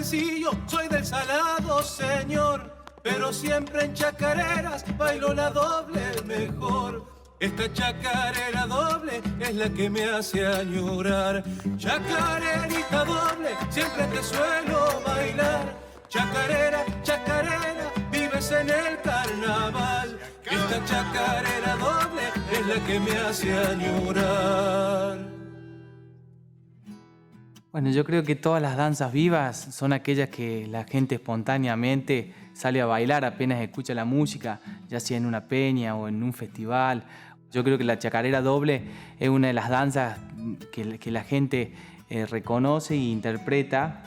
sencillo, soy del salado, señor, pero siempre en chacareras bailo la doble mejor. Esta chacarera doble es la que me hace añorar. Chacarerita doble, siempre te suelo bailar. Chacarera, chacarera, vives en el carnaval. Esta chacarera doble es la que me hace añorar. Bueno, yo creo que todas las danzas vivas son aquellas que la gente espontáneamente sale a bailar apenas escucha la música, ya sea en una peña o en un festival. Yo creo que la chacarera doble es una de las danzas que la gente reconoce e interpreta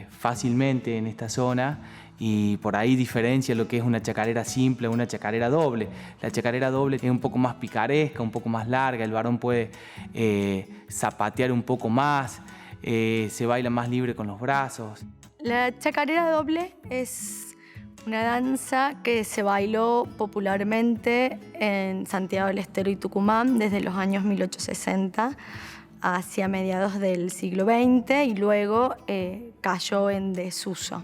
fácilmente en esta zona, y por ahí diferencia lo que es una chacarera simple o una chacarera doble. La chacarera doble es un poco más picaresca, un poco más larga, el varón puede zapatear un poco más, se baila más libre con los brazos. La chacarera doble es una danza que se bailó popularmente en Santiago del Estero y Tucumán desde los años 1860 hacia mediados del siglo XX, y luego cayó en desuso.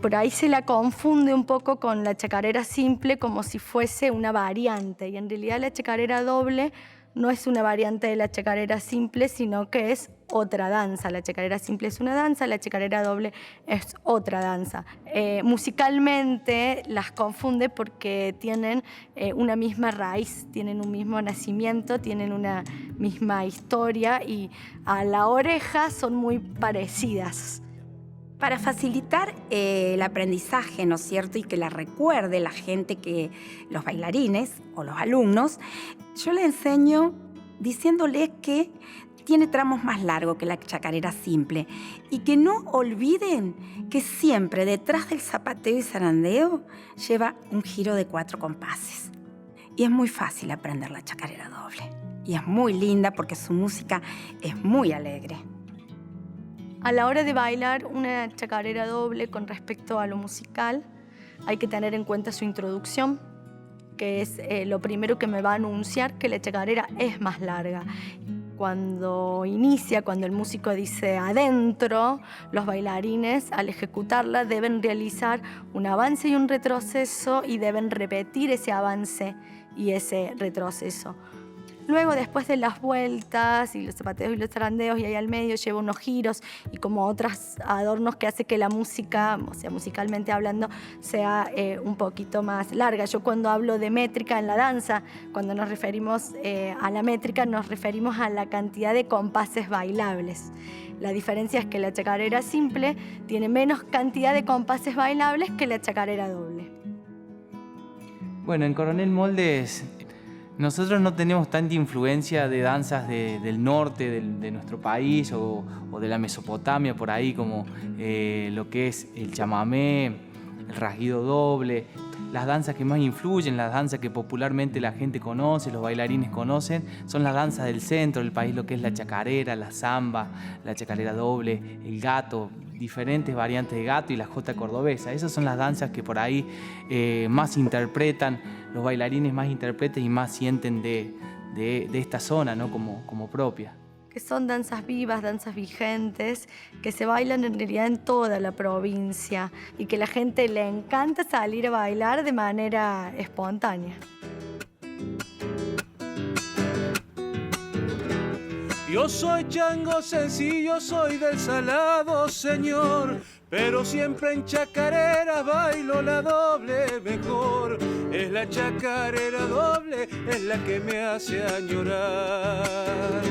Por ahí se la confunde un poco con la chacarera simple como si fuese una variante, y en realidad la chacarera doble no es una variante de la chacarera simple, sino que es otra danza. La chacarera simple es una danza, la chacarera doble es otra danza. Musicalmente las confunde porque tienen una misma raíz, tienen un mismo nacimiento, tienen una misma historia, y a la oreja son muy parecidas. Para facilitar el aprendizaje, ¿no es cierto?, y que la recuerde la gente, que los bailarines o los alumnos, yo les enseño diciéndoles que tiene tramos más largos que la chacarera simple, y que no olviden que siempre detrás del zapateo y zarandeo lleva un giro de 4 compases. Y es muy fácil aprender la chacarera doble, y es muy linda porque su música es muy alegre. A la hora de bailar una chacarera doble con respecto a lo musical, hay que tener en cuenta su introducción, que es lo primero que me va a anunciar que la chacarera es más larga. Cuando inicia, cuando el músico dice adentro, los bailarines al ejecutarla deben realizar un avance y un retroceso, y deben repetir ese avance y ese retroceso. Luego, después de las vueltas y los zapateos y los zarandeos, y ahí al medio lleva unos giros y como otros adornos que hace que la música, o sea, musicalmente hablando, sea un poquito más larga. Yo cuando hablo de métrica en la danza, cuando nos referimos a la métrica, nos referimos a la cantidad de compases bailables. La diferencia es que la chacarera simple tiene menos cantidad de compases bailables que la chacarera doble. Bueno, en Coronel Moldes nosotros no tenemos tanta influencia de danzas del norte de nuestro país o de la Mesopotamia, por ahí, como lo que es el chamamé, el rasguido doble. Las danzas que más influyen, las danzas que popularmente la gente conoce, los bailarines conocen, son las danzas del centro del país, lo que es la chacarera, la samba, la chacarera doble, el gato, diferentes variantes de gato y la jota cordobesa. Esas son las danzas que por ahí más interpretan, los bailarines más interpretan y más sienten de esta zona, ¿no?, como propia. Que son danzas vivas, danzas vigentes, que se bailan en realidad en toda la provincia, y que a la gente le encanta salir a bailar de manera espontánea. Yo soy chango sencillo, soy del salado, señor, pero siempre en chacarera bailo la doble mejor. Es la chacarera doble, es la que me hace añorar.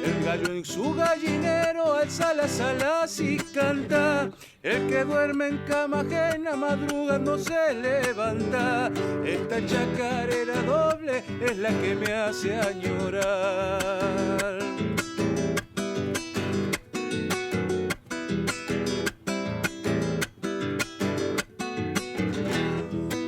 El gallo en su gallinero alza las alas y canta. El que duerme en cama ajena madrugando se levanta. Esta chacarera doble es la que me hace añorar.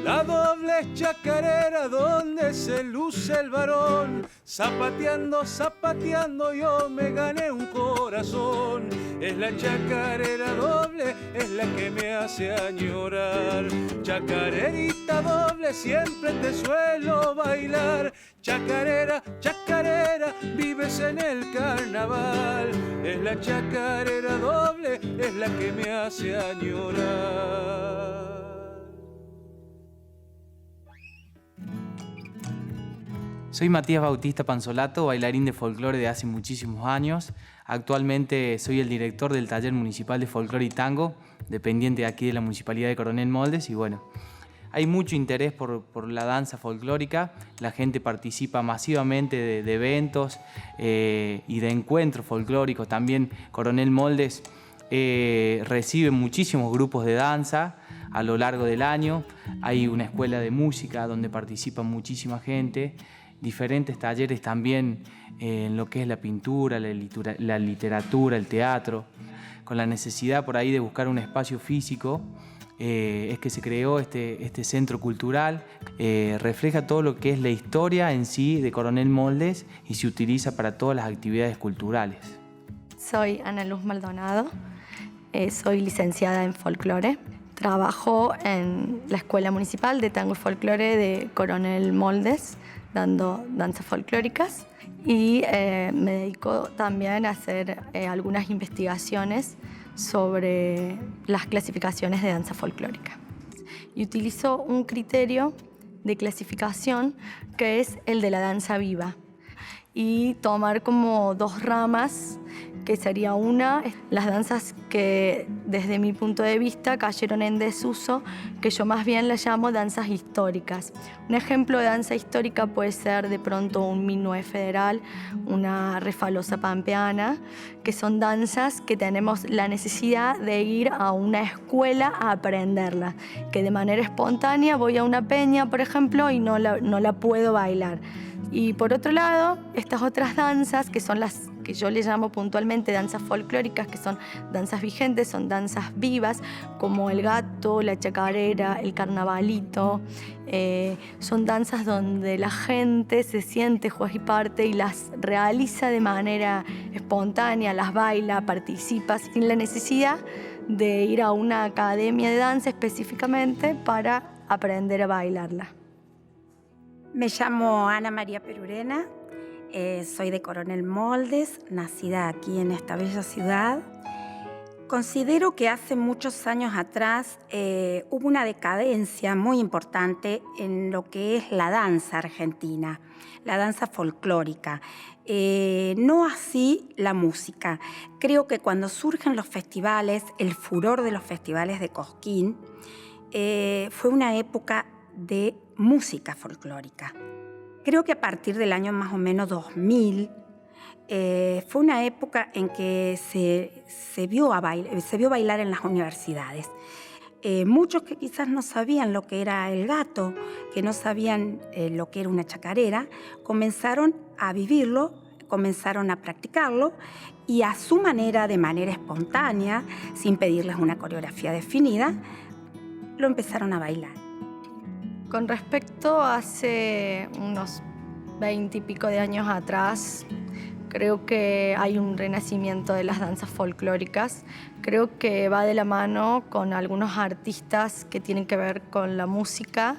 La doble es chacarera donde se luce el varón. Zapateando, zapateando yo me gané un corazón. Es la chacarera doble, es la que me hace añorar. Chacarerita doble, siempre te suelo bailar. Chacarera, chacarera, vives en el carnaval. Es la chacarera doble, es la que me hace añorar. Soy Matías Bautista Panzolato, bailarín de folclore de hace muchísimos años. Actualmente soy el director del Taller Municipal de Folclore y Tango, dependiente de aquí de la Municipalidad de Coronel Moldes. Y bueno, hay mucho interés por la danza folclórica. La gente participa masivamente de eventos y de encuentros folclóricos. También Coronel Moldes recibe muchísimos grupos de danza a lo largo del año. Hay una escuela de música donde participa muchísima gente. Diferentes talleres también en lo que es la pintura, la literatura, el teatro. Con la necesidad por ahí de buscar un espacio físico, es que se creó este centro cultural. Refleja todo lo que es la historia en sí de Coronel Moldes y se utiliza para todas las actividades culturales. Soy Ana Luz Maldonado, soy licenciada en folclore. Trabajo en la Escuela Municipal de Tango y Folclore de Coronel Moldes, dando danzas folclóricas, y me dedico también a hacer algunas investigaciones sobre las clasificaciones de danza folclórica. Y utilizo un criterio de clasificación que es el de la danza viva, y tomar como dos ramas, que sería una, las danzas que desde mi punto de vista cayeron en desuso, que yo más bien las llamo danzas históricas. Un ejemplo de danza histórica puede ser de pronto un minué federal, una refalosa pampeana, que son danzas que tenemos la necesidad de ir a una escuela a aprenderlas, que de manera espontánea voy a una peña, por ejemplo, y no la puedo bailar. Y por otro lado, estas otras danzas, que son las que yo le llamo puntualmente danzas folclóricas, que son danzas vigentes, son danzas vivas, como el gato, la chacarera, el carnavalito. Son danzas donde la gente se siente juez y parte y las realiza de manera espontánea, las baila, participa, sin la necesidad de ir a una academia de danza específicamente para aprender a bailarla. Me llamo Ana María Perurena, soy de Coronel Moldes, nacida aquí en esta bella ciudad. Considero que hace muchos años atrás hubo una decadencia muy importante en lo que es la danza argentina, la danza folclórica. No así la música. Creo que cuando surgen los festivales, el furor de los festivales de Cosquín, fue una época de música folclórica. Creo que a partir del año más o menos 2000 fue una época en que se vio bailar en las universidades. Muchos que quizás no sabían lo que era el gato, que no sabían lo que era una chacarera, comenzaron a vivirlo, comenzaron a practicarlo y a su manera, de manera espontánea, sin pedirles una coreografía definida, lo empezaron a bailar. Con respecto a hace unos 20 y pico de años atrás, creo que hay un renacimiento de las danzas folclóricas. Creo que va de la mano con algunos artistas que tienen que ver con la música,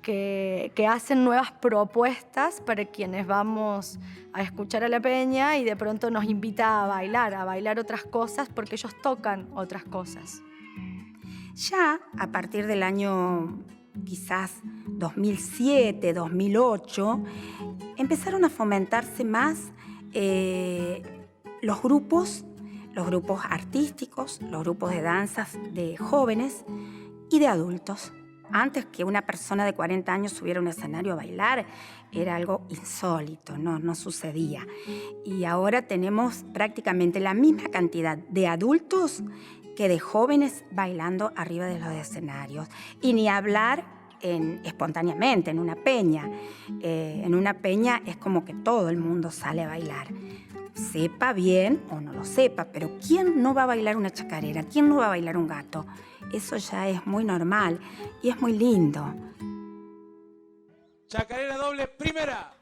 que hacen nuevas propuestas para quienes vamos a escuchar a la peña y de pronto nos invita a bailar otras cosas porque ellos tocan otras cosas. Ya a partir del año quizás 2007, 2008, empezaron a fomentarse más los grupos artísticos, los grupos de danzas de jóvenes y de adultos. Antes que una persona de 40 años subiera a un escenario a bailar, era algo insólito, no sucedía. Y ahora tenemos prácticamente la misma cantidad de adultos que de jóvenes bailando arriba de los escenarios. Y ni hablar espontáneamente, en una peña. En una peña es como que todo el mundo sale a bailar. Sepa bien o no lo sepa, pero ¿quién no va a bailar una chacarera? ¿Quién no va a bailar un gato? Eso ya es muy normal y es muy lindo. Chacarera doble, primera.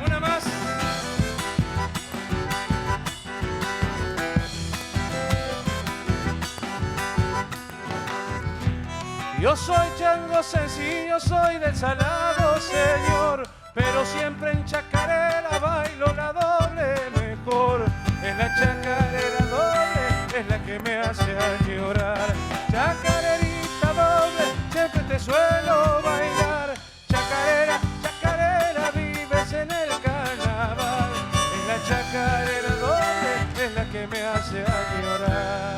Una más. Yo soy chango sencillo, soy del salado, señor, pero siempre en chacarera bailo la doble mejor. Es la chacarera doble, es la que me hace llorar. Chacarerita doble, siempre te suelo bailar. Chacarera, chacarera, vives en el carnaval. Es la chacarera doble, es la que me hace llorar.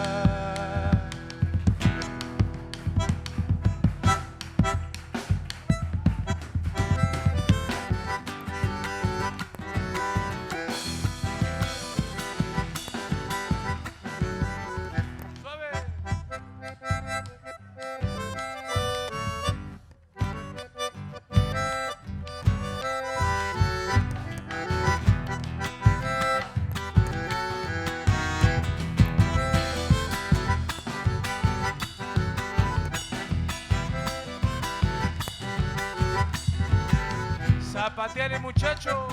Zapateale, muchacho.